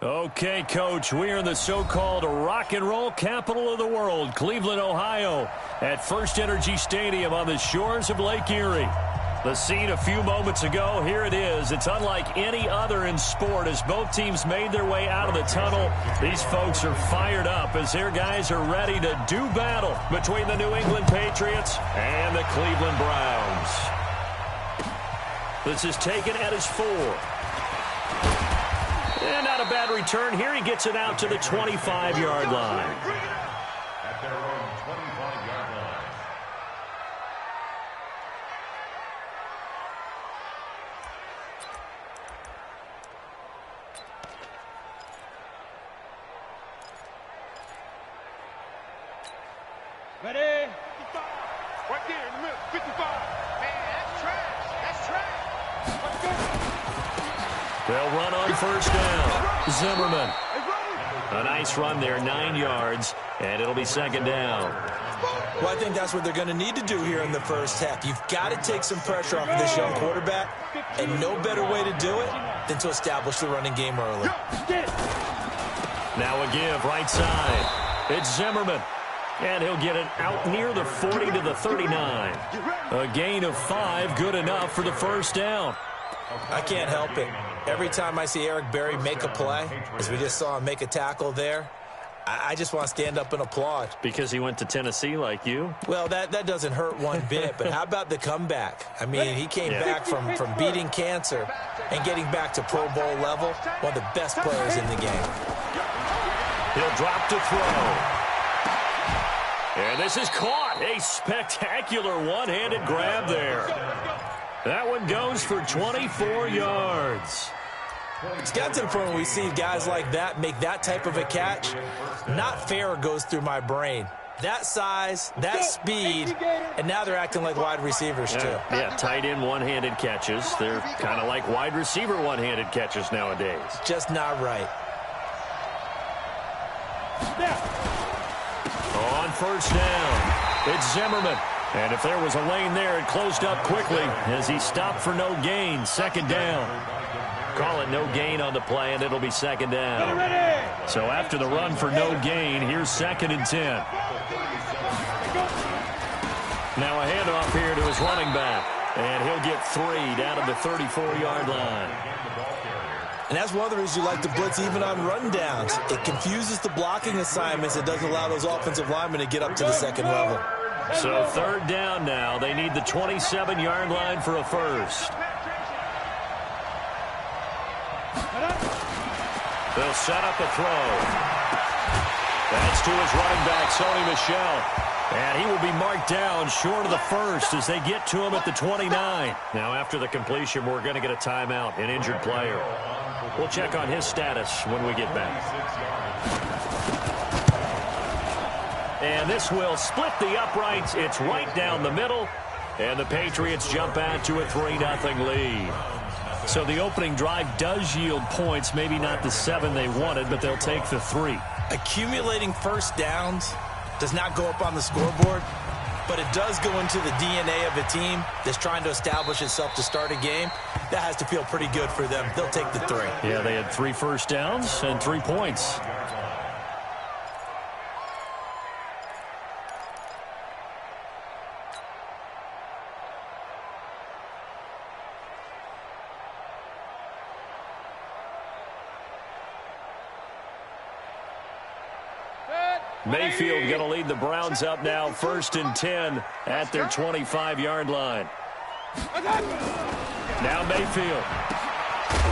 Okay, Coach, we are in the so-called rock and roll capital of the world, Cleveland, Ohio, at First Energy Stadium on the shores of Lake Erie. The scene a few moments ago, here it is. It's unlike any other in sport as both teams made their way out of the tunnel. These folks are fired up as their guys are ready to do battle between the New England Patriots and the Cleveland Browns. This is taken at his 4. And not a bad return here. He gets it out to the 25-yard line. At their own 25-yard line. Ready? 55. Right there in the middle. 55. Man, that's trash. That's trash. Let's go. They'll run on first down. Zimmerman. A nice run there, 9 yards, and it'll be second down. Well, I think that's what they're going to need to do here in the first half. You've got to take some pressure off of this young quarterback, and no better way to do it than to establish the running game early. Now a give, right side. It's Zimmerman. And he'll get it out near the 40 to the 39. A gain of 5, good enough for the first down. I can't help it. Every time I see Eric Berry make a play, as we just saw him make a tackle there, I just want to stand up and applaud. Because he went to Tennessee like you? Well, that doesn't hurt one bit, but how about the comeback? I mean, he came back from beating cancer and getting back to Pro Bowl level, one of the best players in the game. He'll drop to throw. And this is caught. A spectacular one-handed grab there. That one goes for 24 yards. It's got to the point where we see guys like that make that type of a catch. Not fair goes through my brain. That size, that speed, and now they're acting like wide receivers too. Yeah, tight end one-handed catches. They're kind of like wide receiver one-handed catches nowadays. Just not right. On first down, it's Zimmerman. And if there was a lane there, it closed up quickly as he stopped for no gain. Second down. Call it no gain on the play, and it'll be second down. So after the run for no gain, here's 2nd and 10. Now a handoff here to his running back. And he'll get 3 down at the 34-yard line. And that's one of the reasons you like to blitz even on rundowns. It confuses the blocking assignments. It doesn't allow those offensive linemen to get up to the second level. So third down now. They need the 27-yard line for a first. They'll set up a throw. That's to his running back, Sony Michel. And he will be marked down short of the first as they get to him at the 29. Now after the completion, we're going to get a timeout, an injured player. We'll check on his status when we get back. And this will split the uprights. It's right down the middle. And the Patriots jump out to a 3-0 lead. So the opening drive does yield points. Maybe not the 7 they wanted, but they'll take the 3. Accumulating first downs does not go up on the scoreboard, but it does go into the DNA of a team that's trying to establish itself to start a game. That has to feel pretty good for them. They'll take the 3. Yeah, they had 3 first downs and 3 points. Mayfield going to lead the Browns up now, 1st and 10 at their 25-yard line. Now Mayfield.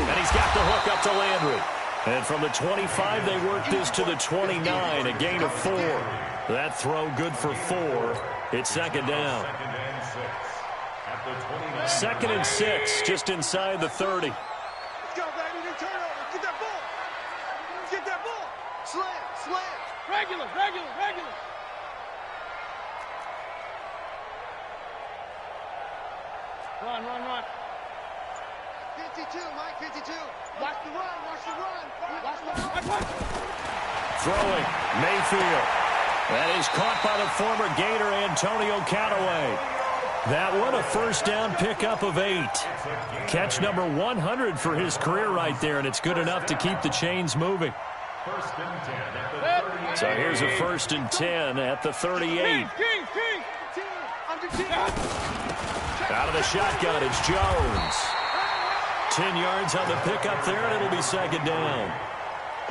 And he's got the hook up to Landry. And from the 25, they work this to the 29, a gain of 4. That throw good for 4. It's second down. 2nd and 6, just inside the 30. Let's go, baby. New turnover. Get that ball. Get that ball. Slam, slam. Regular. Run. 52, Mike, 52. Watch the run. Throwing, Mayfield. That is caught by the former Gator, Antonio Callaway. That one, a first down pickup of 8. Catch number 100 for his career right there, and it's good enough to keep the chains moving. So here's a 1st and 10 at the 38. Out of the shotgun, it's Jones. 10 yards on the pickup there, and it'll be 2nd down.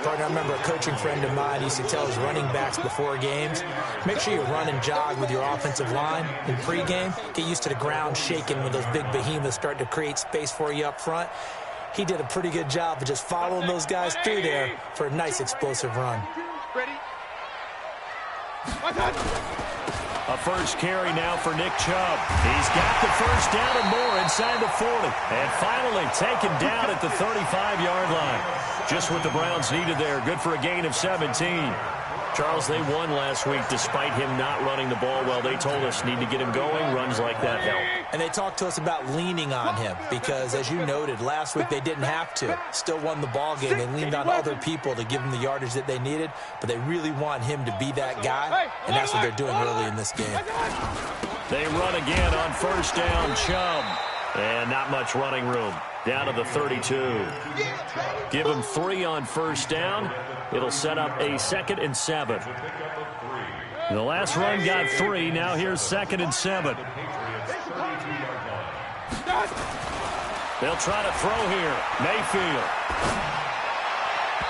Partner, I remember a coaching friend of mine used to tell his running backs before games, make sure you run and jog with your offensive line in pregame. Get used to the ground shaking when those big behemoths start to create space for you up front. He did a pretty good job of just following those guys through there for a nice explosive run. Ready? A first carry now for Nick Chubb. He's got the first down and more inside the 40. And finally taken down at the 35-yard line. Just what the Browns needed there. Good for a gain of 17. Charles, they won last week despite him not running the ball well. They told us need to get him going. Runs like that help. And they talked to us about leaning on him because, as you noted, last week they didn't have to. Still won the ball game. They leaned on other people to give them the yardage that they needed, but they really want him to be that guy, and that's what they're doing early in this game. They run again on first down, Chubb. And not much running room. Down to the 32. Give him 3 on first down. It'll set up a 2nd and 7. The last run got 3. Now here's 2nd and 7. They'll try to throw here. Mayfield.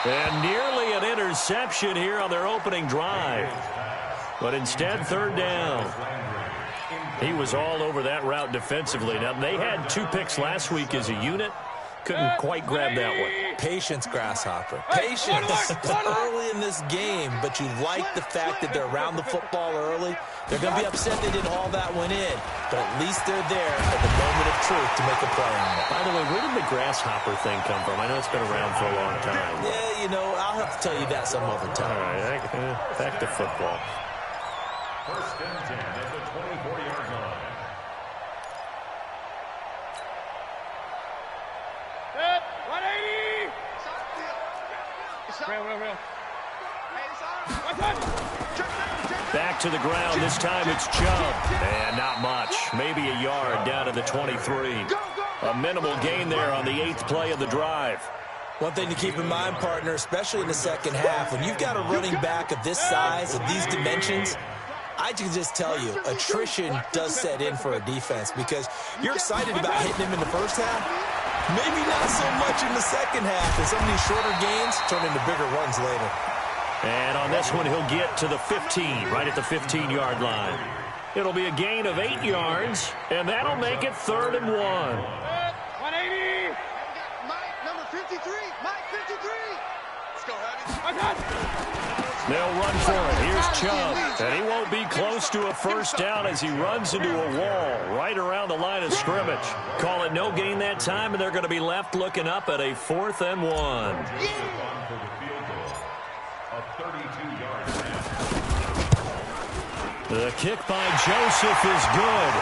And nearly an interception here on their opening drive. But instead, 3rd down. He was all over that route defensively. Now, they had 2 picks last week as a unit. Couldn't quite grab that one. Patience, Grasshopper. Patience. Early in this game, but you like the fact that they're around the football early. They're going to be upset they didn't haul that one in, but at least they're there at the moment of truth to make a play on it. By the way, where did the Grasshopper thing come from? I know it's been around for a long time. Yeah, you know, I'll have to tell you that some other time. All right, back to football. 1st and 10 at the 24-yard line. Set. 180. Real. Back to the ground. This time it's Chubb. And not much. Maybe a yard down to the 23. A minimal gain there on the 8th play of the drive. One thing to keep in mind, partner, especially in the second half, when you've got a running back of this size, of these dimensions, I can just tell you, attrition does set in for a defense because you're excited about hitting him in the first half. Maybe not so much in the second half, and some of these shorter gains turn into bigger runs later. And on this one, he'll get to the 15, right at the 15-yard line. It'll be a gain of 8 yards, and that'll make it 3rd and 1. 180. Mike, number 53. Mike, 53. Let's go, Heavy. They'll run for it. Here's Chubb. And he won't be close to a first down as he runs into a wall right around the line of scrimmage. Call it no gain that time, and they're going to be left looking up at a 4th and 1. The kick by Joseph is good.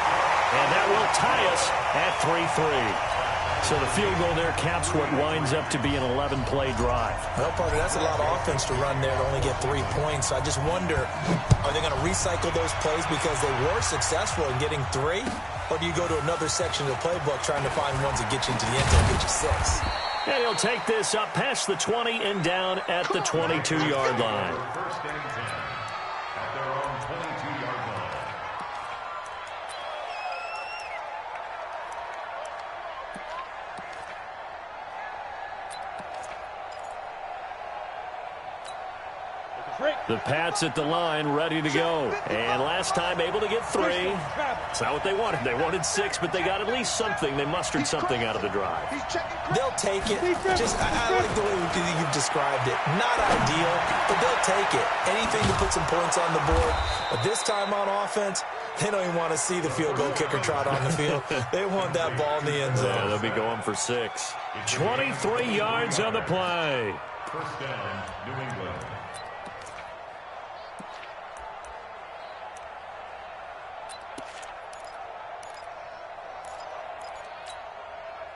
And that will tie us at 3-3. So the field goal there caps what winds up to be an 11-play drive. Well, partner, that's a lot of offense to run there to only get 3 points. So I just wonder, are they going to recycle those plays because they were successful in getting 3? Or do you go to another section of the playbook trying to find ones that get you into the end zone and get you 6? And he'll take this up past the 20 and down at the 22-yard line. First and 10 at their own 22-yard line. The Pats at the line, ready to go. And last time able to get 3. It's not what they wanted. They wanted 6, but they got at least something. They mustered something out of the drive. They'll take it. I like the way you've described it. Not ideal, but they'll take it. Anything to put some points on the board. But this time on offense, they don't even want to see the field goal kicker trot on the field. They want that ball in the end zone. Yeah, they'll be going for 6. 23 yards on the play. First down, New England.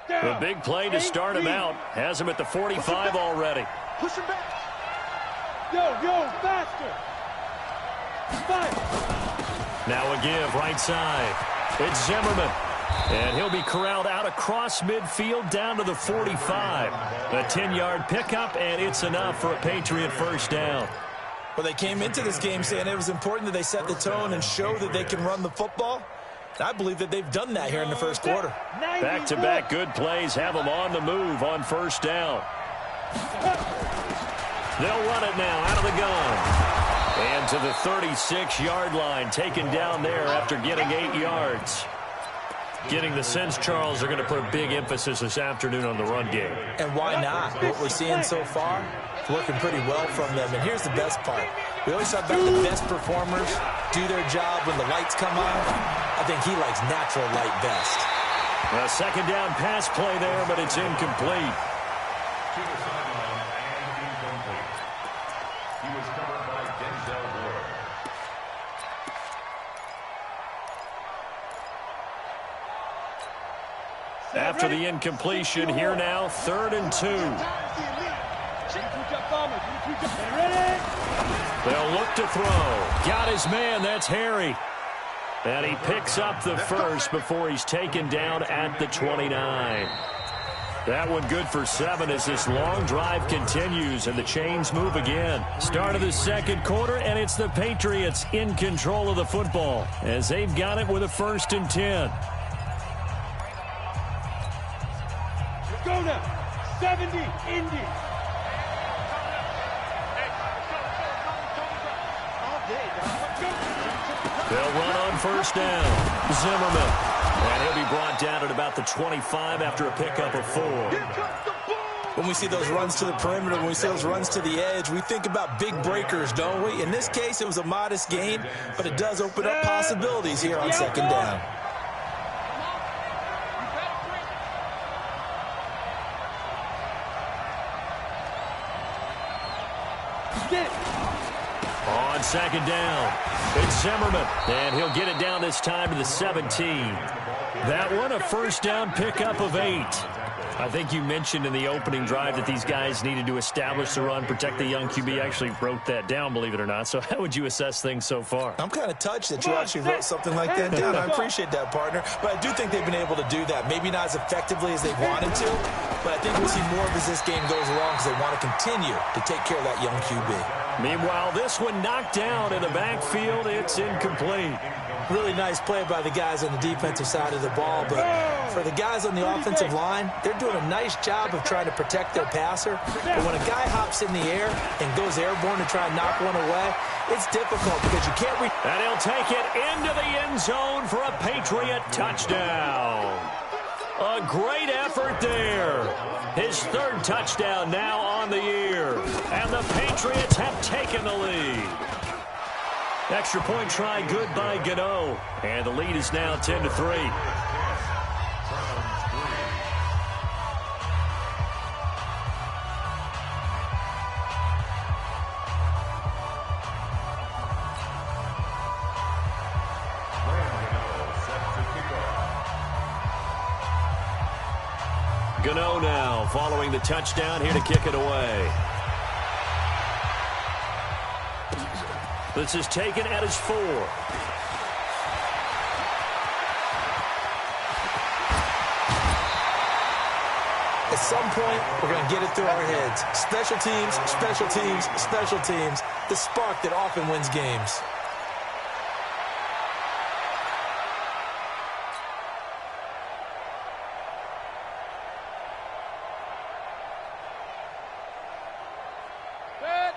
The big play to start him out. Has him at the 45 already. Push him back. Yo, faster. 5. Now a give, right side. It's Zimmerman. And he'll be corralled out across midfield down to the 45. A 10-yard pickup, and it's enough for a Patriot first down. Well, they came into this game saying it was important that they set the tone and show that they can run the football. I believe that they've done that here in the first quarter. Back-to-back good plays have them on the move on first down. They'll run it now out of the gun. And to the 36-yard line, taken down there after getting 8 yards. Getting the sense, Charles, they're going to put a big emphasis this afternoon on the run game. And why not? What we're seeing so far, it's working pretty well from them. And here's the best part. We always talk about the best performers do their job when the lights come on. I think he likes natural light best. A second down pass play there, but it's incomplete. To the sideline and incomplete. He was covered by Denzel Ward. After the incompletion, here now, 3rd and 2. They'll look to throw. Got his man, that's Harry. And he picks up the first before he's taken down at the 29. That one good for 7 as this long drive continues and the chains move again. Start of the second quarter, and it's the Patriots in control of the football as they've got it with a 1st and 10. Go now. 70, Indy. They'll run on first down. Zimmerman. And he'll be brought down at about the 25 after a pickup of 4. When we see those runs to the perimeter, when we see those runs to the edge, we think about big breakers, don't we? In this case, it was a modest gain, but it does open up possibilities here on second down. On second down, it's Zimmerman, and he'll get it down this time to the 17. That one, a first down pickup of 8. I think you mentioned in the opening drive that these guys needed to establish the run, protect the young QB. I actually wrote that down, believe it or not. So how would you assess things so far? I'm kind of touched that you actually wrote something like that down. I appreciate that, partner. But I do think they've been able to do that. Maybe not as effectively as they wanted to, but I think we'll see more of as this game goes along because they want to continue to take care of that young QB. Meanwhile, this one knocked down in the backfield. It's incomplete. Really nice play by the guys on the defensive side of the ball, but for the guys on the offensive line, they're doing a nice job of trying to protect their passer. But when a guy hops in the air and goes airborne to try and knock one away, it's difficult because you can't reach. And he'll take it into the end zone for a Patriot touchdown. A great effort there. His 3rd touchdown now on the year. And the Patriots have taken the lead. Extra point try good by Gano. And the lead is now 10-3. Gano now following the touchdown here to kick it away. This is taken at his 4. At some point, we're going to get it through our heads. Special teams, special teams, special teams. The spark that often wins games.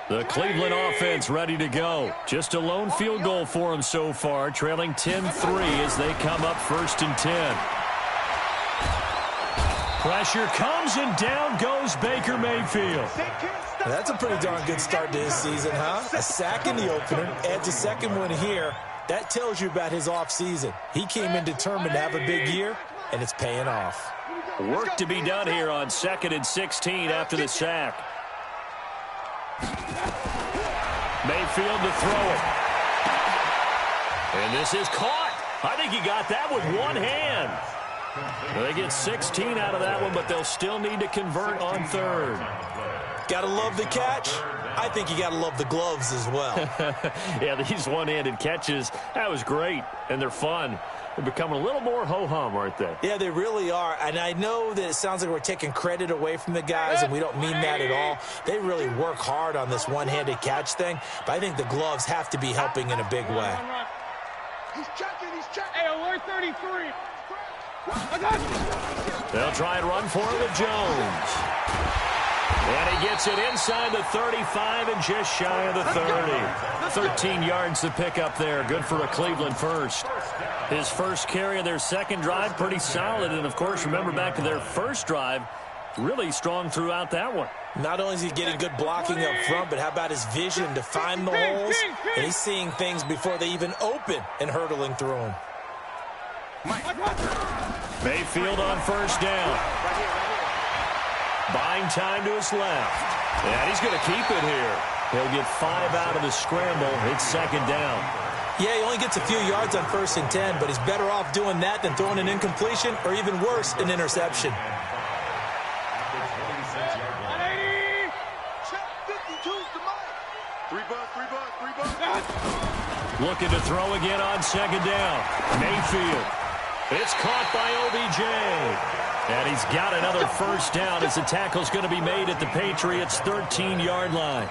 The Cleveland offense ready to go. Just a lone field goal for them so far, trailing 10-3 as they come up 1st and 10. Pressure comes, and down goes Baker Mayfield. That's a pretty darn good start to his season, huh? A sack in the opener, adds a second one here. That tells you about his offseason. He came in determined to have a big year, and it's paying off. Work to be done here on 2nd and 16 after the sack. Mayfield to throw it. And this is caught. I think he got that with one hand. They get 16 out of that one, but they'll still need to convert on 3rd. Gotta love the catch. I think you got to love the gloves as well. Yeah, these one-handed catches, that was great, and they're fun. They're becoming a little more ho-hum, aren't they? Yeah, they really are. And I know that it sounds like we're taking credit away from the guys, and we don't mean that at all. They really work hard on this one-handed catch thing, but I think the gloves have to be helping in a big way. He's checking, he's checking. Hey, alert 33. They'll try and run for it with Jones. And he gets it inside the 35 and just shy of the 30. 13 yards to pick up there. Good for a Cleveland first. His first carry of their second drive, pretty solid. And, of course, remember back to their first drive, really strong throughout that one. Not only is he getting good blocking up front, but how about his vision to find the holes? And he's seeing things before they even open and hurtling through them. Mayfield on first down. Buying time to his left. And he's going to keep it here. He'll get 5 out of the scramble. It's second down. Yeah, he only gets a few yards on 1st and 10, but he's better off doing that than throwing an incompletion or even worse, an interception. Looking to throw again on second down. Mayfield. It's caught by OBJ. And he's got another first down as the tackle's going to be made at the Patriots' 13-yard line.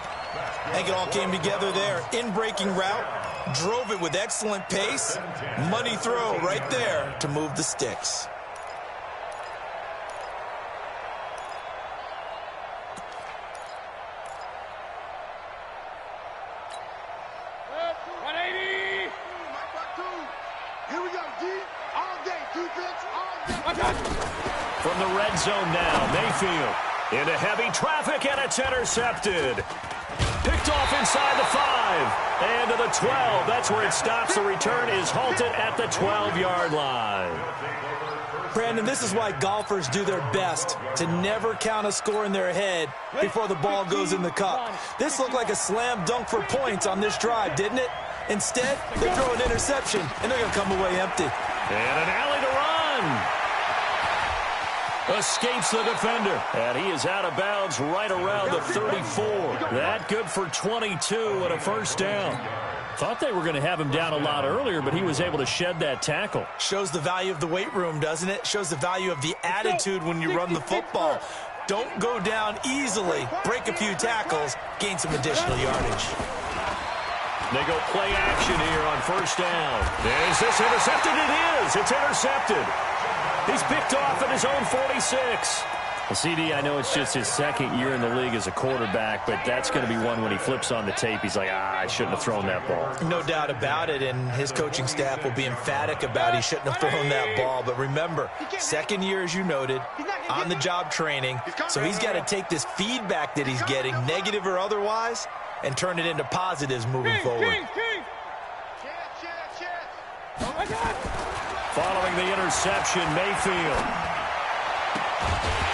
I think it all came together there. In-breaking route, drove it with excellent pace. Money throw right there to move the sticks. From the red zone now, Mayfield into heavy traffic, and it's intercepted. Picked off inside the 5 and to the 12. That's where it stops. The return is halted at the 12-yard line. Brandon, this is why golfers do their best to never count a score in their head before the ball goes in the cup. This looked like a slam dunk for points on this drive, didn't it? Instead, they throw an interception, and they're going to come away empty. And an alley to run. Escapes the defender. And he is out of bounds right around the 34. That good for 22 and a first down. Thought they were going to have him down a lot earlier, but he was able to shed that tackle. Shows the value of the weight room, doesn't it? Shows the value of the attitude when you run the football. Don't go down easily. Break a few tackles. Gain some additional yardage. They go play action here on first down. Is this intercepted? It is. It's intercepted. He's picked off at his own 46. Well, CD, I know it's just his second year in the league as a quarterback, but that's going to be one when he flips on the tape. He's like, I shouldn't have thrown that ball. No doubt about it, and his coaching staff will be emphatic about he shouldn't have thrown that ball. But remember, second year, as you noted, on-the-job training, so he's got to take this feedback that he's getting, negative or otherwise, and turn it into positives moving forward. Following the interception, Mayfield.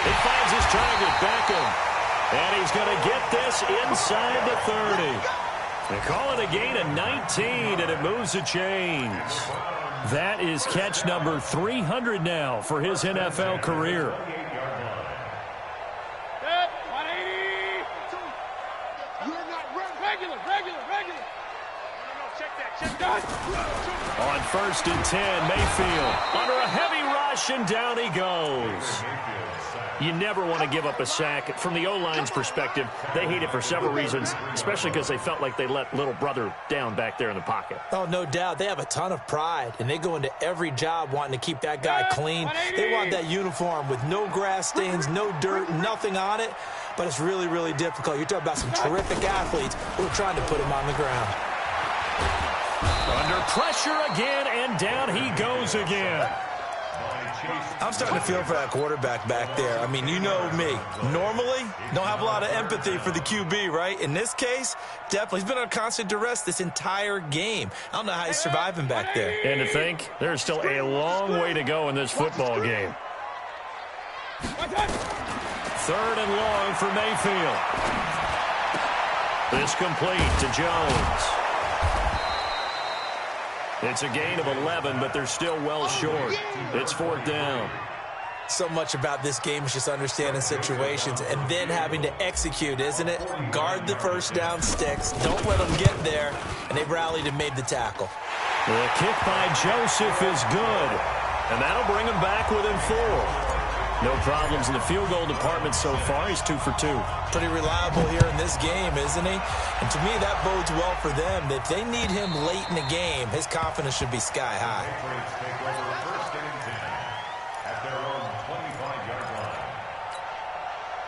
He finds his target, Beckham. And he's going to get this inside the 30. They call it a gain of 19, and it moves the chains. That is catch number 300 now for his NFL career. On first and 10, Mayfield under a heavy rush, and down he goes. You never want to give up a sack. From the O-line's perspective, they hate it for several reasons, especially because they felt like they let little brother down back there in the pocket. Oh, no doubt. They have a ton of pride, and they go into every job wanting to keep that guy clean. They want that uniform with no grass stains, no dirt, nothing on it, but it's really, really difficult. You're talking about some terrific athletes who are trying to put him on the ground. Under pressure again, and down he goes again. I'm starting to feel for that quarterback back there. I mean, you know me. Normally, don't have a lot of empathy for the QB, right? In this case, definitely. He's been under constant duress this entire game. I don't know how he's surviving back there. And to think, there's still a long way to go in this football game. Third and long for Mayfield. This complete to Jones. It's a gain of 11, but they're still well short. It's fourth down. So much about this game is just understanding situations and then having to execute, isn't it? Guard the first down sticks. Don't let them get there. And they rallied and made the tackle. The kick by Joseph is good. And that'll bring him back within 4. No problems in the field goal department so far. He's 2 for 2. Pretty reliable here in this game, isn't he? And to me, that bodes well for them. If they need him late in the game, his confidence should be sky high. Patriots take over first and 10 at their own 25-yard line.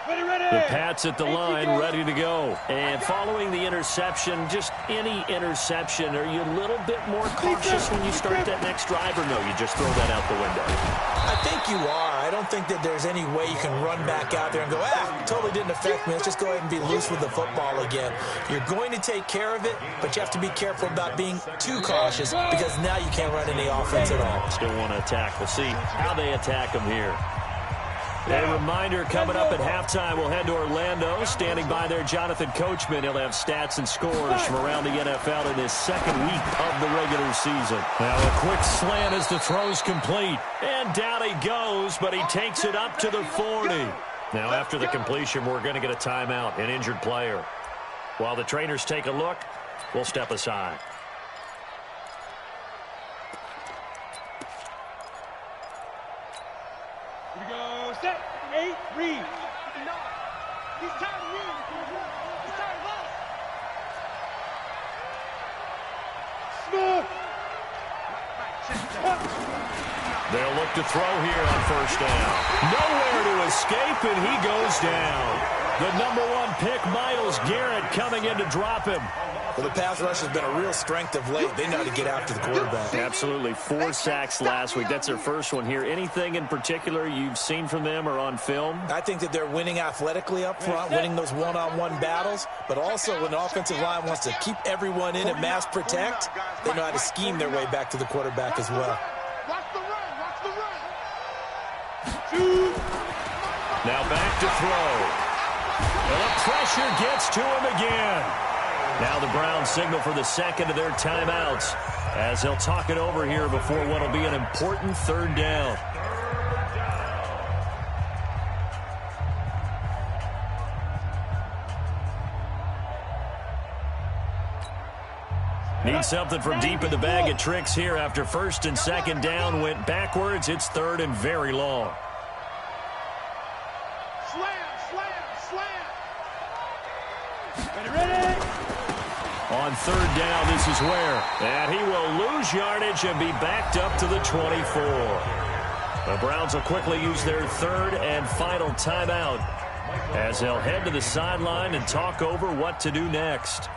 The Pats at the line, ready to go. And following the interception, just any interception, are you a little bit more cautious when you start that next drive, or no, you just throw that out the window? I think you are. I don't think that there's any way you can run back out there and go, totally didn't affect me. Let's just go ahead and be loose with the football again. You're going to take care of it, but you have to be careful about being too cautious because now you can't run any offense at all. Still want to attack. We'll see how they attack them here. A reminder, coming up at halftime, we'll head to Orlando. Standing by there, Jonathan Coachman. He'll have stats and scores from around the NFL in his second week of the regular season. Now a quick slant as the throw's complete. And down he goes, but he takes it up to the 40. Now after the completion, we're going to get a timeout, an injured player. While the trainers take a look, we'll step aside. Here we go. Set. 8. Read. No. He's tired of reading. He's tired of us. Smith. They'll look to throw here on first down. Nowhere to escape, and he goes down. The #1 pick, Myles Garrett, coming in to drop him. Well, the pass rush has been a real strength of late. They know how to get after the quarterback. Absolutely. 4 sacks last week. That's their first one here. Anything in particular you've seen from them or on film? I think that they're winning athletically up front, winning those one-on-one battles, but also when the offensive line wants to keep everyone in and mass protect, they know how to scheme their way back to the quarterback as well. Watch the run. Watch the run. Now back to throw. And the pressure gets to him again. Now the Browns signal for the second of their timeouts as they'll talk it over here before what will be an important third down. Need something from deep in the bag of tricks here after first and second down went backwards. It's third and very long. Ready. On third down, this is where. And he will lose yardage and be backed up to the 24. The Browns will quickly use their third and final timeout as they'll head to the sideline and talk over what to do next.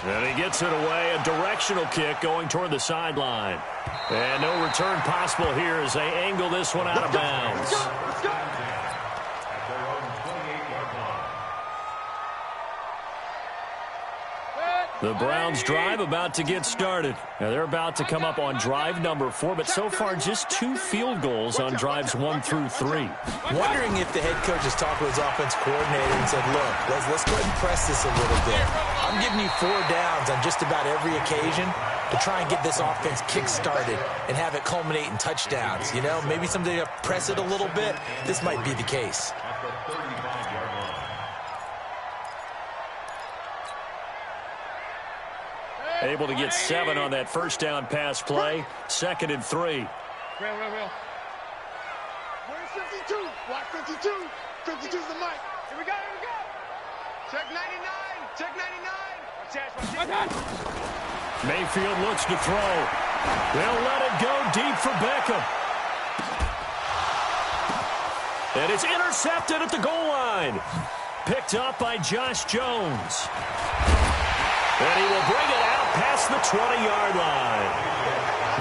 And he gets it away, a directional kick going toward the sideline. And no return possible here as they angle this one out of bounds. The Browns drive about to get started. Now they're about to come up on drive number 4, but so far just 2 field goals on drives 1 through 3. Wondering if the head coach has talked with his offense coordinator and said, look, let's go ahead and press this a little bit. I'm giving you 4 downs on just about every occasion to try and get this offense kick-started and have it culminate in touchdowns. You know, maybe someday to press it a little bit. This might be the case. At the 35-yard line. Able to get 7 on that first down pass play. 2nd and 3. Real. Where's 52? Block 52. 52's the mic. Here we go. Check 99. Check 99. Watch that. Mayfield looks to throw. They'll let it go deep for Beckham. And it's intercepted at the goal line. Picked up by Josh Jones. And he will bring it out past the 20-yard line.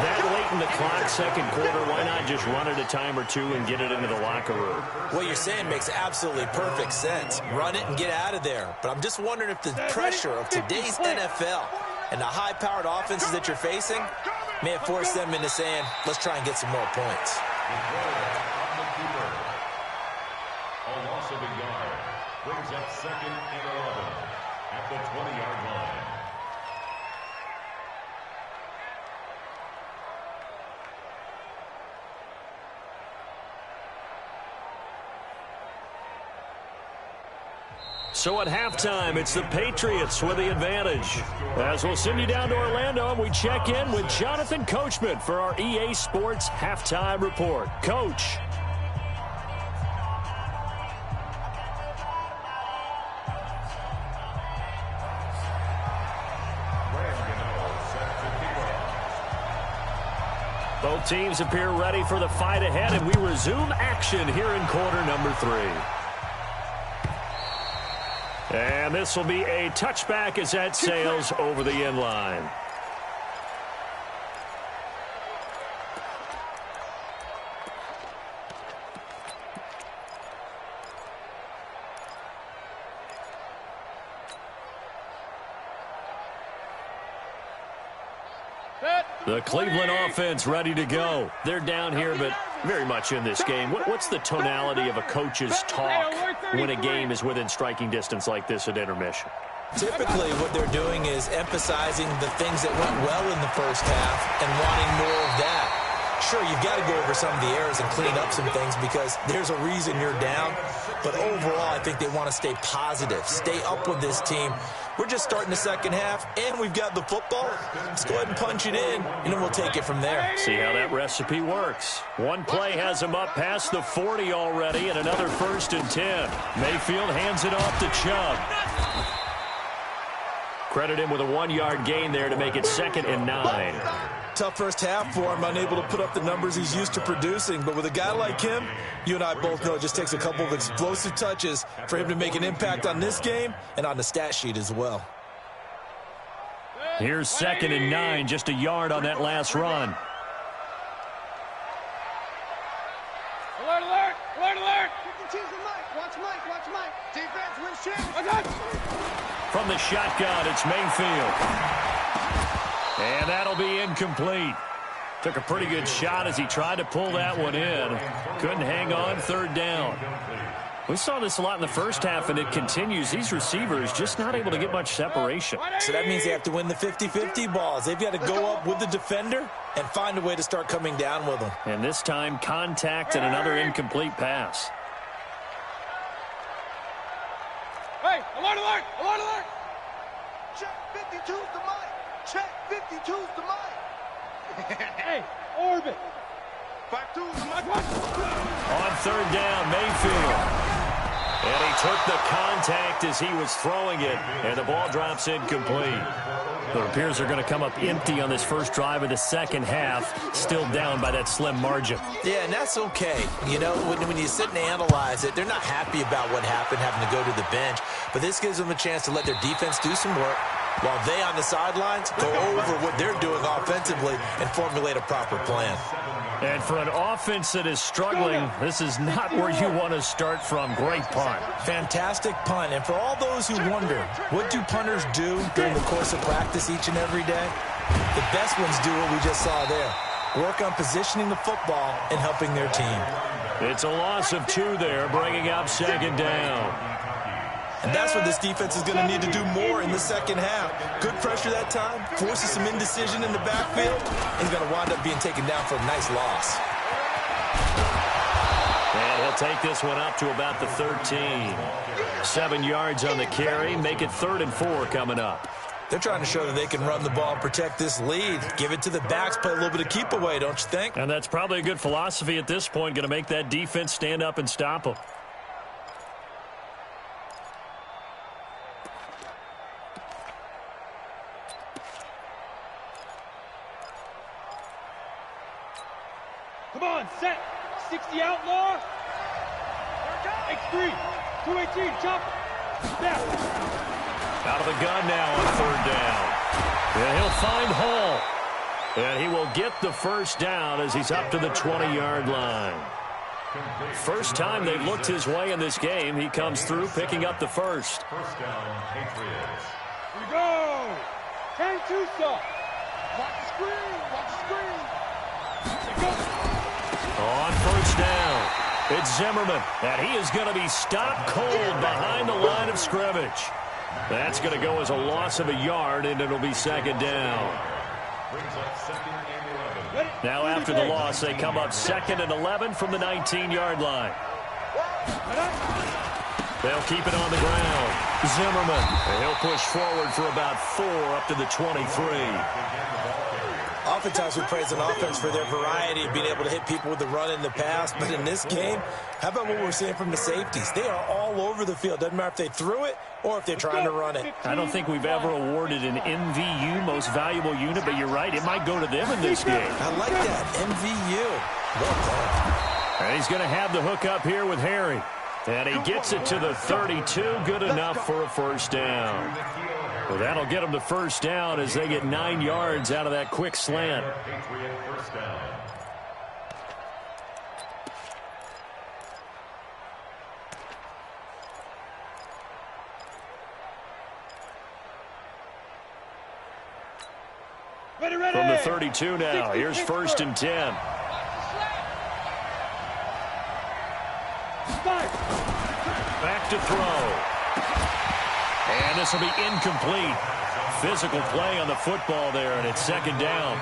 That late in the clock, second quarter, why not just run it a time or two and get it into the locker room? What you're saying makes absolutely perfect sense. Run it and get out of there. But I'm just wondering if the pressure of today's NFL and the high-powered offenses that you're facing may have forced them into saying, let's try and get some more points. A loss of a yard brings up 2nd and 11 at the 20-yard line. So at halftime, it's the Patriots with the advantage. As we'll send you down to Orlando, and we check in with Jonathan Coachman for our EA Sports Halftime Report. Coach. Both teams appear ready for the fight ahead, and we resume action here in quarter number 3. And this will be a touchback as that sails over the end line. The Cleveland offense ready to go. They're down here, but very much in this game. What's the tonality of a coach's talk when a game is within striking distance like this at intermission? Typically, what they're doing is emphasizing the things that went well in the first half and wanting more of that. Sure, you've got to go over some of the errors and clean up some things because there's a reason you're down. But overall, I think they want to stay positive, stay up with this team. We're just starting the second half, and we've got the football. Let's go ahead and punch it in, and then we'll take it from there. See how that recipe works. One play has him up past the 40 already, and another 1st and 10. Mayfield hands it off to Chubb. Credit him with a 1-yard gain there to make it 2nd and 9. Tough first half for him, unable to put up the numbers he's used to producing. But with a guy like him, you and I both know it just takes a couple of explosive touches for him to make an impact on this game and on the stat sheet as well. Here's 2nd and 9, just a yard on that last run. Alert, alert, alert, alert. Watch Mike, watch Mike. Defense, win shit. From the shotgun, it's Mayfield. And that'll be incomplete. Took a pretty good shot as he tried to pull that one in. Couldn't hang on, 3rd down. We saw this a lot in the first half, and it continues. These receivers just not able to get much separation. So that means they have to win the 50-50 balls. They've got to go up with the defender and find a way to start coming down with them. And this time, contact and another incomplete pass. Hey, alert, alert, alert, alert. Check 52's the mic. Check 52's the mic. Hey, orbit. 52's the mic. On 3rd down, Mayfield. And he took the contact as he was throwing it, and the ball drops incomplete. It appears they're going to come up empty on this first drive of the second half, still down by that slim margin. Yeah, and that's okay. You know, when you sit and analyze it, they're not happy about what happened, having to go to the bench. But this gives them a chance to let their defense do some work while they on the sidelines go over what they're doing offensively and formulate a proper plan. And for an offense that is struggling, this is not where you want to start from. Great punt. Fantastic punt. And for all those who wonder, what do punters do during the course of practice each and every day? The best ones do what we just saw there. Work on positioning the football and helping their team. It's a loss of 2 there, bringing up 2nd down. And that's what this defense is going to need to do more in the second half. Good pressure that time, forces some indecision in the backfield, and he's going to wind up being taken down for a nice loss. And he'll take this one up to about the 13. 7 yards on the carry, make it 3rd and 4 coming up. They're trying to show that they can run the ball and protect this lead. Give it to the backs, play a little bit of keep away, don't you think? And that's probably a good philosophy at this point, going to make that defense stand up and stop them. Come on, set. 60 outlaw. X3. 218, chop. Snap. Out of the gun now on 3rd down. And he'll find Hall. And he will get the 1st down as he's up to the 20-yard line. First time they've looked his way in this game. He comes through picking up the 1st. 1st down, Patriots. Here we go. 10-2 stop. Watch the screen. Watch the screen. On 1st down, it's Zimmerman, and he is going to be stopped cold behind the line of scrimmage. That's going to go as a loss of a yard, and it'll be 2nd down. Brings up 2nd and 11. Now after the loss, they come up 2nd and 11 from the 19-yard line. They'll keep it on the ground. Zimmerman. And he'll push forward for about 4 up to the 23. Oftentimes we praise an offense for their variety of being able to hit people with the run in the pass. But in this game, how about what we're seeing from the safeties? They are all over the field. Doesn't matter if they threw it or if they're trying to run it. I don't think we've ever awarded an MVU, most valuable unit, but you're right. It might go to them in this game. I like that. MVU. Well done. And he's going to have the hook up here with Harry. And he gets it to the 32. Good enough for a first down. Well, that'll get them to first down as they get 9 yards out of that quick slant. From the 32 now, here's 1st and 10. Back to throw. And this will be incomplete. Physical play on the football there, and it's 2nd down.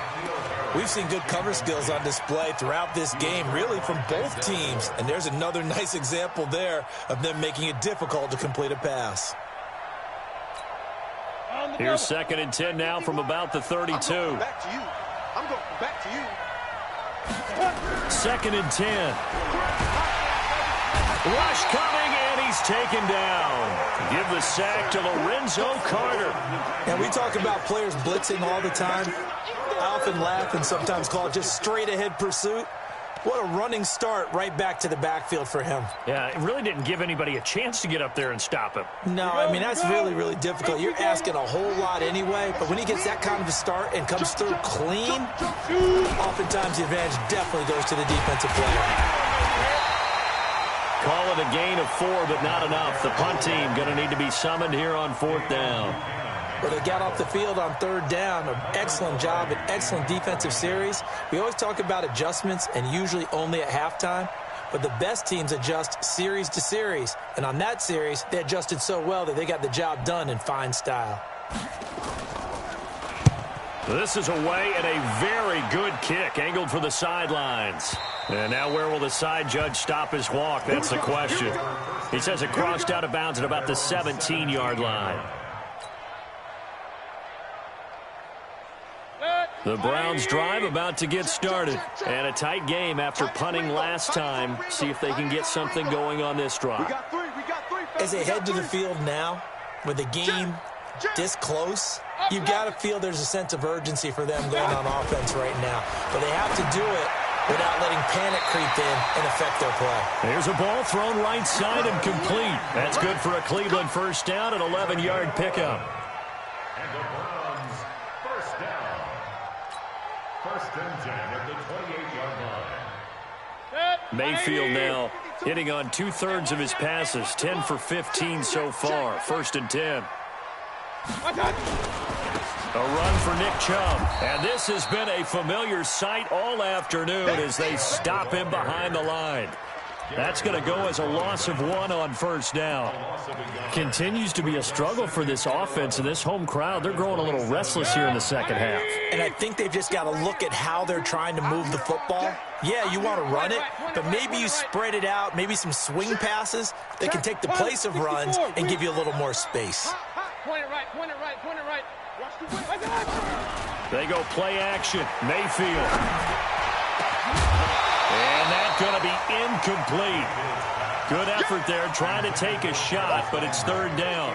We've seen good cover skills on display throughout this game, really from both teams. And there's another nice example there of them making it difficult to complete a pass. Here's 2nd and 10 now from about the 32. I'm going back to you. I'm going back to you. 2nd and 10. Rush coming, and he's taken down. Give the sack to Lorenzo Carter. And we talk about players blitzing all the time. I often laugh and sometimes call it just straight-ahead pursuit. What a running start right back to the backfield for him. Yeah, it really didn't give anybody a chance to get up there and stop him. No, I mean, that's really, really difficult. You're asking a whole lot anyway, but when he gets that kind of a start and comes through clean, oftentimes the advantage definitely goes to the defensive player. Call it a gain of 4, but not enough. The punt team going to need to be summoned here on 4th down. Well, they got off the field on 3rd down. An excellent job, an excellent defensive series. We always talk about adjustments and usually only at halftime. But the best teams adjust series to series. And on that series, they adjusted so well that they got the job done in fine style. This is away and a very good kick, angled for the sidelines. And now where will the side judge stop his walk? That's the question. He says it crossed out of bounds at about the 17-yard line. The Browns drive about to get started. And a tight game after punting last time. See if they can get something going on this drive. As they head to the field now, with the game this close, you've got to feel there's a sense of urgency for them going on offense right now. But they have to do it without letting panic creep in and affect their play. There's a ball thrown right side and complete. That's good for a Cleveland first down, an 11-yard pickup. And the Browns first down. 1st and 10 at the 28-yard line. Mayfield now hitting on 2/3 of his passes, 10 for 15 so far. 1st and 10. A run for Nick Chubb. And this has been a familiar sight all afternoon as they stop him behind the line. That's going to go as a loss of 1 on 1st down. Continues to be a struggle for this offense and this home crowd. They're growing a little restless here in the 2nd half. And I think they've just got to look at how they're trying to move the football. Yeah, you want to run it, but maybe you spread it out, maybe some swing passes that can take the place of runs and give you a little more space. Point it right, point it right, point it right. They go play action. Mayfield. And that's going to be incomplete. Good effort there trying to take a shot, but it's 3rd down.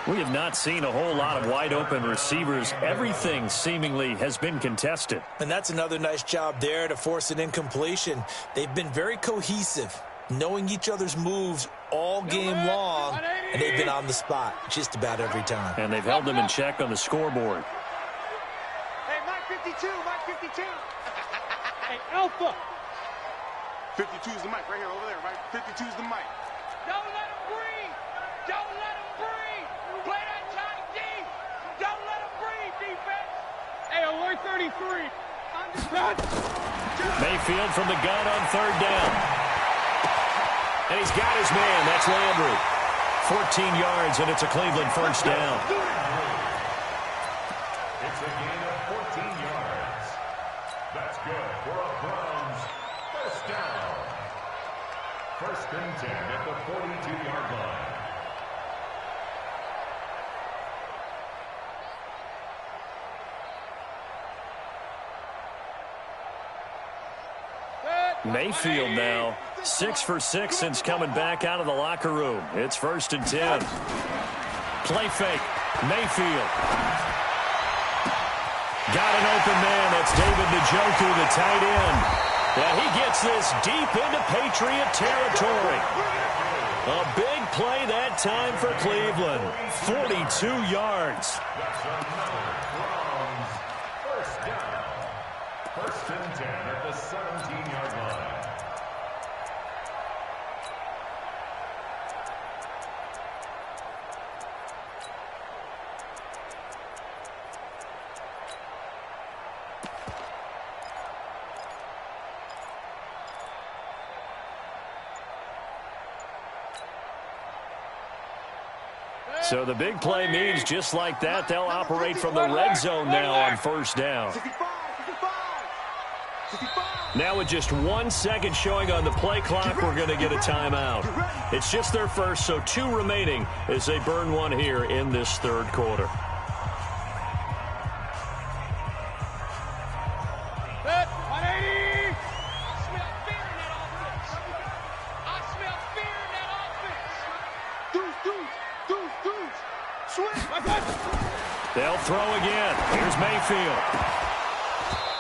We have not seen a whole lot of wide open receivers. Everything seemingly has been contested. And that's another nice job there to force an incompletion. They've been very cohesive, knowing each other's moves all game long, and they've been on the spot just about every time. And they've held them in check on the scoreboard. Hey, Mike 52, Mike 52. Hey, Alpha. 52 is the mic right here, over there, right? 52 is the mic. Don't let him breathe. Don't let him breathe. Play that tight D. Don't let him breathe, defense. Hey, alert 33. Mayfield from the gun on 3rd down. And he's got his man. That's Landry. 14 yards, and it's a Cleveland first down. It's a gain of 14 yards. That's good for a Browns first down. 1st and 10 at the 42-yard line. Mayfield now 6 for 6 since coming back out of the locker room. It's 1st and 10. Play fake. Mayfield. Got an open man. That's David Njoku, the tight end. And he gets this deep into Patriot territory. A big play that time for Cleveland. 42 yards. First down. 1st and 10 at the 17-yard line. So the big play means just like that, they'll operate from the red zone now on 1st down. Now with just 1 second showing on the play clock, we're going to get a timeout. It's just their first, so 2 remaining as they burn one here in this 3rd quarter. They'll throw again. Here's Mayfield.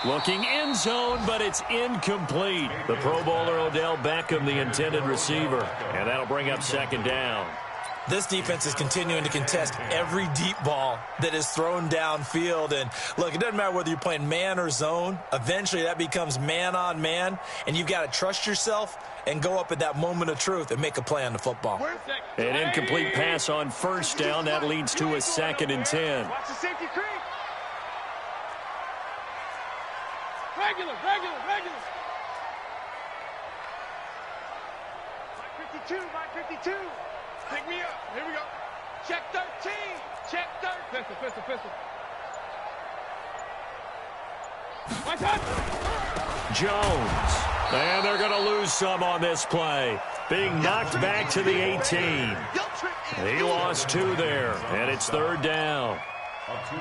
Looking end zone, but it's incomplete. The Pro Bowler Odell Beckham, the intended receiver. And that'll bring up 2nd down. This defense is continuing to contest every deep ball that is thrown downfield. And, look, it doesn't matter whether you're playing man or zone. Eventually, that becomes man-on-man, and you've got to trust yourself and go up at that moment of truth and make a play on the football. An incomplete pass on 1st down. That leads to a 2nd and 10. Watch the safety creep. Regular. Mike 52. Pick me up. Here we go. Check 13. Check 13. Pistol. My touch. Jones. And they're going to lose some on this play. Being knocked back to the 18. He lost 2 there, and it's 3rd down.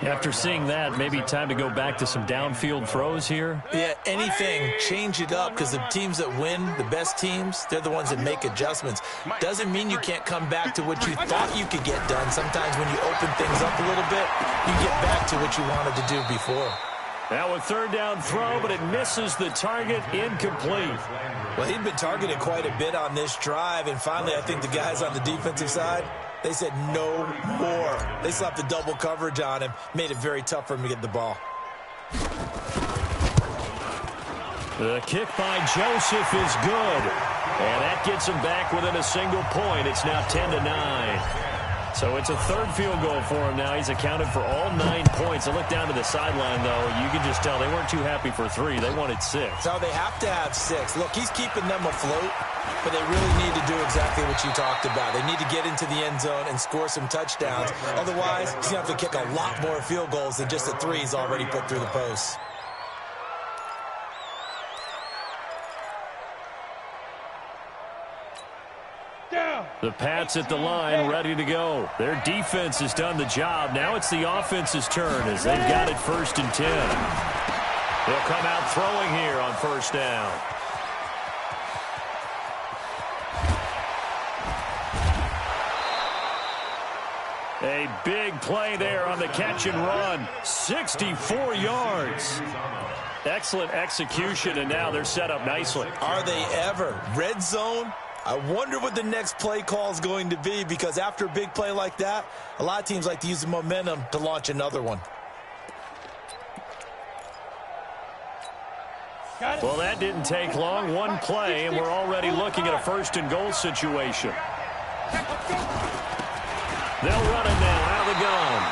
After seeing that, maybe time to go back to some downfield throws here. Yeah, anything, change it up, because the teams that win, the best teams, they're the ones that make adjustments. Doesn't mean you can't come back to what you thought you could get done. Sometimes when you open things up a little bit, you get back to what you wanted to do before. Now a 3rd down throw, but it misses the target, incomplete. Well, he'd been targeted quite a bit on this drive, and finally I think the guys on the defensive side, they said no more. They slapped the double coverage on him, made it very tough for him to get the ball. The kick by Joseph is good, and that gets him back within a single point. It's now 10-9. So it's a 3rd field goal for him now. He's accounted for all 9 points. I look down to the sideline, though. You can just tell they weren't too happy for 3. They wanted 6. So they have to have 6. Look, he's keeping them afloat, but they really need to do exactly what you talked about. They need to get into the end zone and score some touchdowns. Otherwise, he's going to have to kick a lot more field goals than just the 3 he's already put through the posts. The Pats at the line, ready to go. Their defense has done the job. Now it's the offense's turn as they've got it 1st and 10. They'll come out throwing here on 1st down. A big play there on the catch and run. 64 yards. Excellent execution, and now they're set up nicely. Are they ever? Red zone? I wonder what the next play call is going to be, because after a big play like that, a lot of teams like to use the momentum to launch another one. Well, that didn't take long. 1 play, and we're already looking at a 1st and goal situation. They'll run it now out of the gun.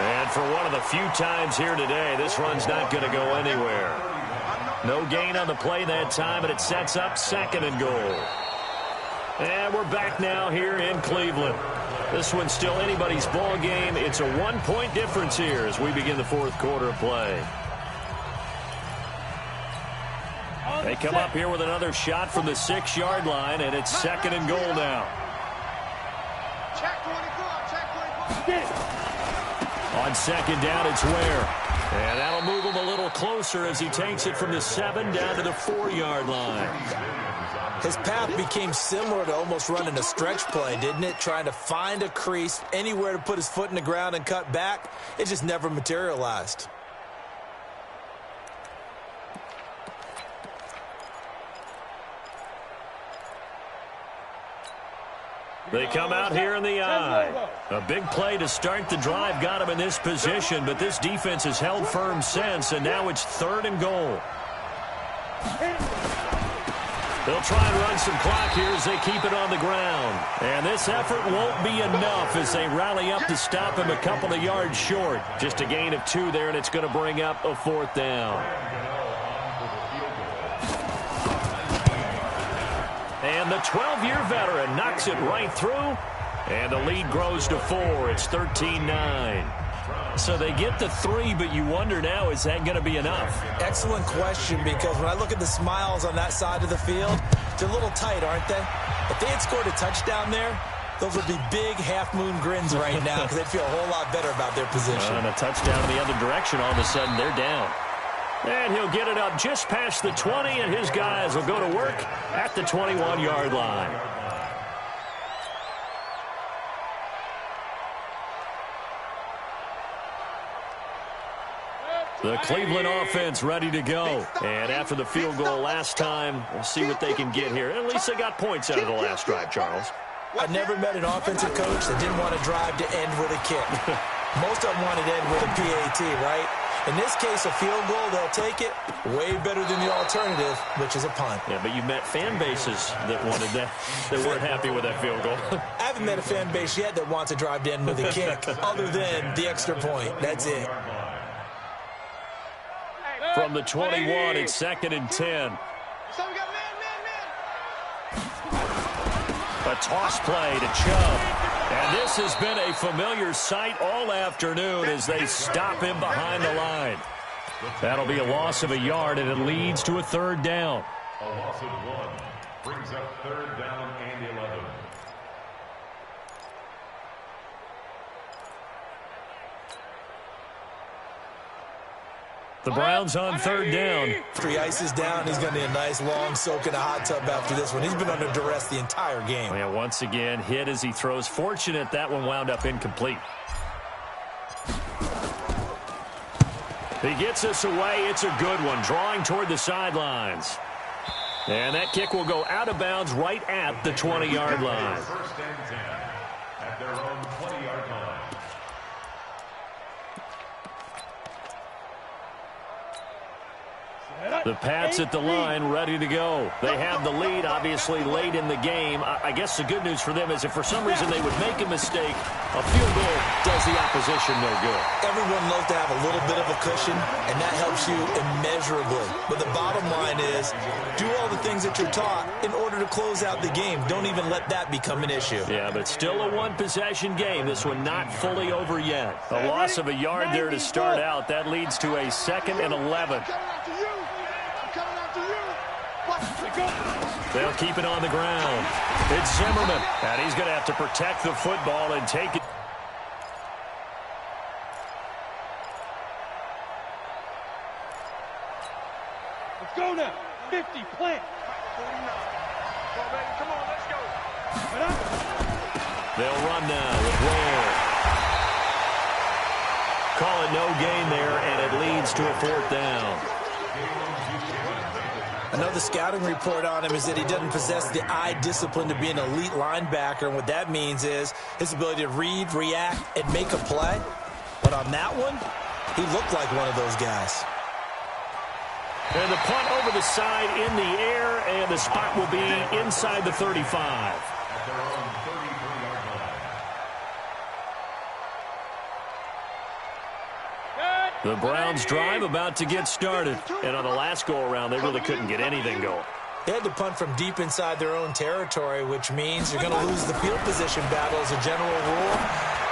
And for one of the few times here today, this run's not going to go anywhere. No gain on the play that time, and it sets up 2nd and goal. And we're back now here in Cleveland. This one's still anybody's ball game. It's a 1-point difference here as we begin the 4th quarter of play. They come up here with another shot from the 6-yard line, and it's 2nd and goal now. Check 24. On 2nd down, it's Ware. And that'll move him a little closer as he takes it from the 7 down to the 4-yard line. His path became similar to almost running a stretch play, didn't it? Trying to find a crease, anywhere to put his foot in the ground and cut back. It just never materialized. They come out here in the I. A big play to start the drive got him in this position, but this defense has held firm since, and now it's 3rd and goal. They'll try and run some clock here as they keep it on the ground. And this effort won't be enough as they rally up to stop him a couple of yards short. Just a gain of 2 there, and it's going to bring up a 4th down. And the 12-year veteran knocks it right through, and the lead grows to 4. It's 13-9. So they get the 3, but you wonder now, is that going to be enough? Excellent question, because when I look at the smiles on that side of the field, they're a little tight, aren't they? If they had scored a touchdown there, those would be big half-moon grins right now because they'd feel a whole lot better about their position. And a touchdown in the other direction, all of a sudden they're down. And he'll get it up just past the 20, and his guys will go to work at the 21-yard line. The Cleveland offense ready to go. And after the field goal last time, we'll see what they can get here. At least they got points out of the last drive, Charles. I never met an offensive coach that didn't want to drive to end with a kick. Most of them wanted to end with a PAT, right? In this case, a field goal, they'll take it. Way better than the alternative, which is a punt. Yeah, but you met fan bases that wanted that, that weren't happy with that field goal. I haven't met a fan base yet that wants to drive to end with a kick, other than the extra point. That's it. From the 21, it's 2nd and 10. A toss play to Chubb. And this has been a familiar sight all afternoon as they stop him behind the line. That'll be a loss of a yard, and it leads to a 3rd down. A loss of 1 brings up 3rd down and 11. The Browns on 3rd down. After he ices down, he's going to need a nice long soak in a hot tub after this one. He's been under duress the entire game. Yeah, once again, hit as he throws. Fortunate that one wound up incomplete. He gets us away. It's a good one, drawing toward the sidelines. And that kick will go out of bounds right at the 20-yard line. 1st and 10 at their own 20-yard line. The Pats at the line, ready to go. They have the lead, obviously, late in the game. I guess the good news for them is if for some reason they would make a mistake, a field goal does the opposition no good. Everyone loves to have a little bit of a cushion, and that helps you immeasurably. But the bottom line is, do all the things that you're taught in order to close out the game. Don't even let that become an issue. Yeah, but still a one-possession game. This one not fully over yet. A loss of a yard there to start out. That leads to a 2nd and 11. They'll keep it on the ground. It's Zimmerman, and he's going to have to protect the football and take it. Let's go now. 50, plant. 49. Come on, let's go. They'll run now with Roll. Call it no gain there, and it leads to a 4th down. I know the scouting report on him is that he doesn't possess the eye discipline to be an elite linebacker, and what that means is his ability to read, react, and make a play. But on that one, he looked like one of those guys. And the punt over the side in the air, and the spot will be inside the 35. At their own 33-yard line. The Browns drive about to get started. And on the last go-around, they really couldn't get anything going. They had to punt from deep inside their own territory, which means you're going to lose the field position battle as a general rule.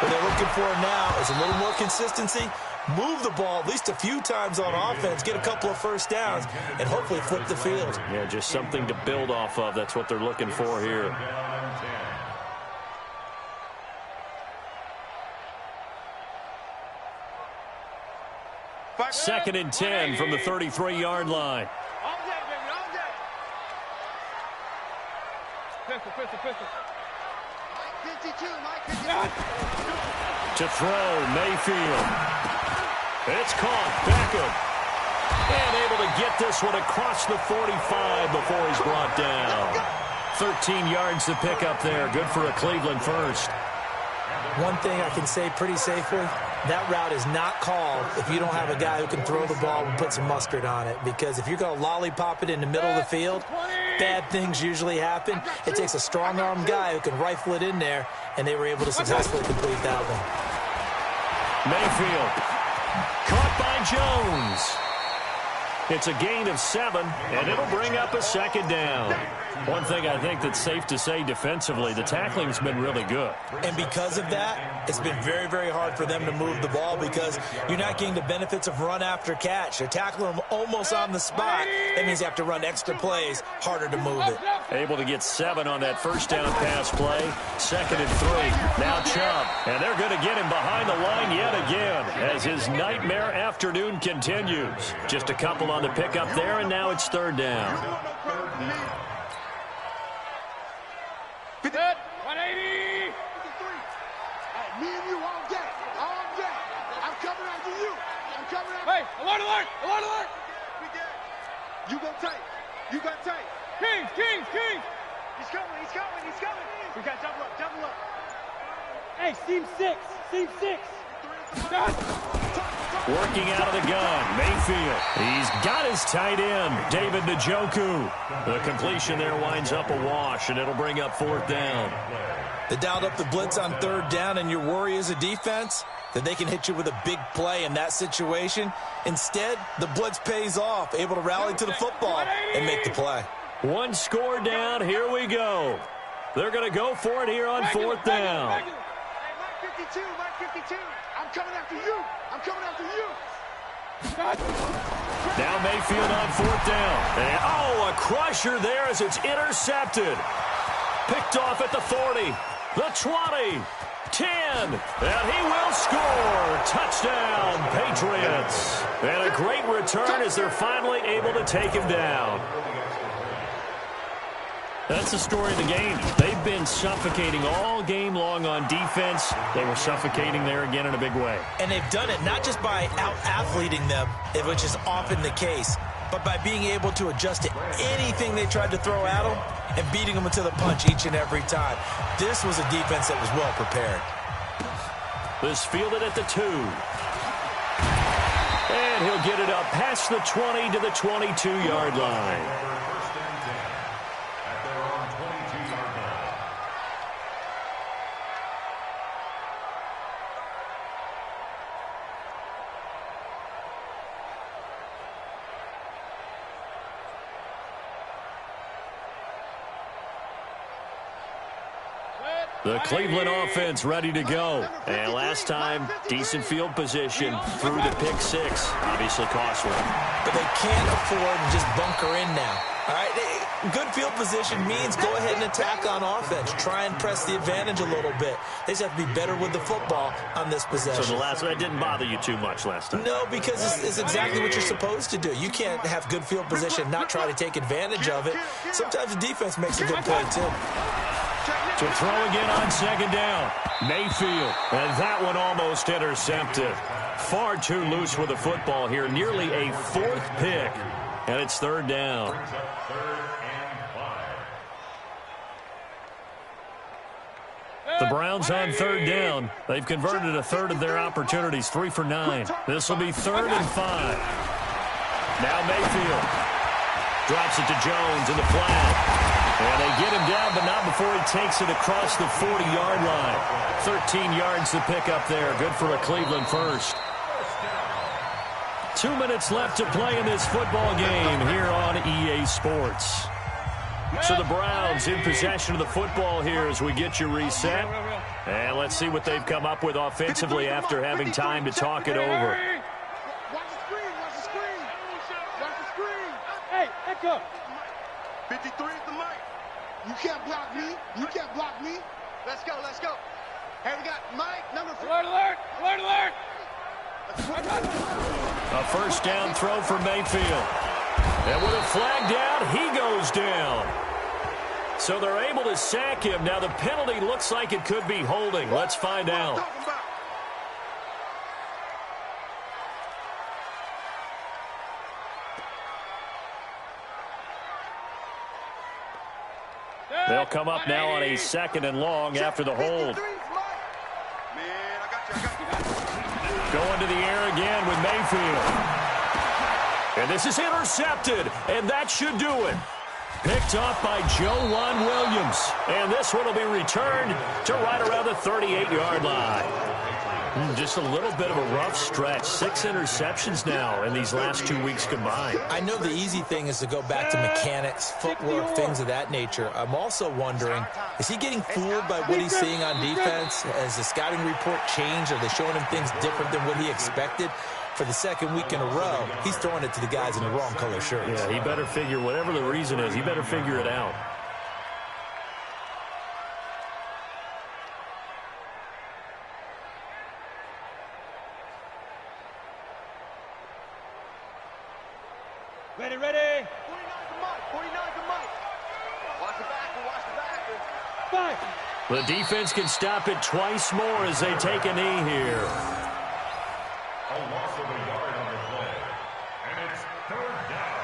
What they're looking for now is a little more consistency, move the ball at least a few times on offense, get a couple of first downs, and hopefully flip the field. Yeah, just something to build off of. That's what they're looking for here. 2nd and 10 from the 33-yard line. All day, baby, all day. Pistol. Mike 52, Mike 52. To throw, Mayfield. It's caught. Beckham. And able to get this one across the 45 before he's brought down. 13 yards to pick up there. Good for a Cleveland first. One thing I can say pretty safely, that route is not called if you don't have a guy who can throw the ball and put some mustard on it. Because if you're going to lollipop it in the middle of the field, bad things usually happen. It takes a strong-arm guy who can rifle it in there, and they were able to successfully complete that one. Mayfield. Caught by Jones. It's a gain of 7, and it'll bring up a 2nd down. One thing I think that's safe to say defensively, the tackling's been really good. And because of that, it's been very, very hard for them to move the ball because you're not getting the benefits of run after catch. They're tackling them almost on the spot. That means you have to run extra plays, harder to move it. Able to get 7 on that first down pass play. 2nd and 3. Now Chubb. And they're going to get him behind the line yet again as his nightmare afternoon continues. Just a couple on the pickup there, and now it's 3rd down. 180. 53. Me and you all day. I'm coming after you. Hey, alert. You go tight. Kings. He's coming. We got double up. Hey, seam 6. Working out of the gun, Mayfield. He's got his tight end, David Njoku. The completion there winds up a wash, and it'll bring up 4th down. They dialed up the blitz on 3rd down, and your worry as a defense that they can hit you with a big play in that situation. Instead, the blitz pays off, able to rally to the football and make the play. 1 score down. Here we go. They're going to go for it here on 4th down. Hey, Mike 52. I'm coming after you. Now Mayfield on 4th down. And, a crusher there as it's intercepted. Picked off at the 40, the 20, 10, and he will score. Touchdown, Patriots. And a great return as they're finally able to take him down. That's the story of the game. They've been suffocating all game long on defense. They were suffocating there again in a big way. And they've done it not just by out-athleting them, which is often the case, but by being able to adjust to anything they tried to throw at them and beating them to the punch each and every time. This was a defense that was well prepared. This fielded at the 2. And he'll get it up past the 20 to the 22-yard line. The Cleveland offense ready to go. And last time, decent field position through the pick 6. Obviously costly. But they can't afford to just bunker in now. All right, good field position means go ahead and attack on offense. Try and press the advantage a little bit. They just have to be better with the football on this possession. So the last one didn't bother you too much last time? No, because it's exactly what you're supposed to do. You can't have good field position, not try to take advantage of it. Sometimes the defense makes a good play, too. To throw again on 2nd down. Mayfield. And that one almost intercepted. Far too loose with the football here. Nearly a 4th pick. And it's 3rd down. The Browns on 3rd down. They've converted a 1/3 of their opportunities. 3 for 9. This will be 3rd and 5. Now Mayfield. Drops it to Jones in the flat. And they get him down, but not before he takes it across the 40-yard line. 13 yards to pick up there. Good for a Cleveland first. 2 minutes left to play in this football game here on EA Sports. So the Browns in possession of the football here as we get you reset. And let's see what they've come up with offensively after having time to talk it over. Watch the screen. Hey, echo. 53 is the mic. You can't block me. Let's go. Hey, we got Mike, number 4. Alert. A first down throw for Mayfield. And with a flag down, he goes down. So they're able to sack him. Now the penalty looks like it could be holding. Let's find out. They'll come up now on a 2nd and long after the hold. Going to the air again with Mayfield. And this is intercepted, and that should do it. Picked off by Joe Williams. And this one will be returned to right around the 38-yard line. Just a little bit of a rough stretch. 6 interceptions now in these last 2 weeks combined. I know the easy thing is to go back to mechanics, footwork, things of that nature. I'm also wondering, is he getting fooled by what he's seeing on defense? Has the scouting report changed? Are they showing him things different than what he expected? For the 2nd week in a row, he's throwing it to the guys in the wrong color shirts. Yeah, he better figure, whatever the reason is, he better figure it out. Ready. 49 to Mike. 49 to Mike. Watch the backer. 5. The defense can stop it twice more as they take a knee here. A loss of a yard on the play. And it's 3rd down.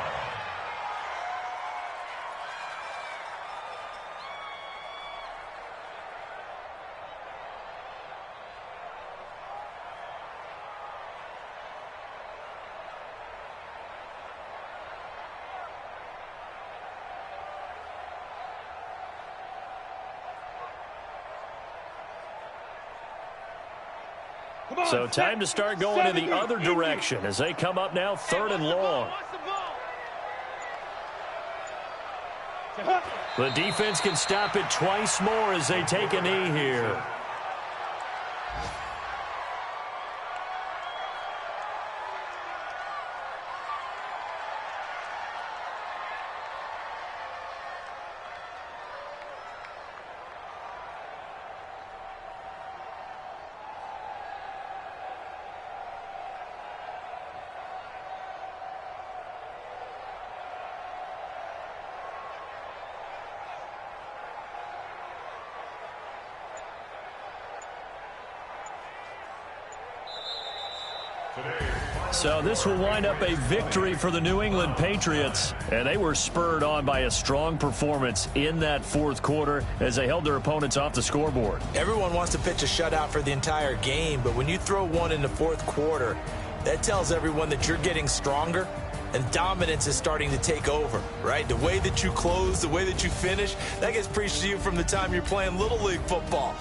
So time to start going in the other direction as they come up now 3rd and long. The defense can stop it twice more as they take a knee here. So this will wind up a victory for the New England Patriots. And they were spurred on by a strong performance in that 4th quarter as they held their opponents off the scoreboard. Everyone wants to pitch a shutout for the entire game, but when you throw one in the 4th quarter, that tells everyone that you're getting stronger and dominance is starting to take over, right? The way that you close, the way that you finish, that gets preached to you from the time you're playing Little League football.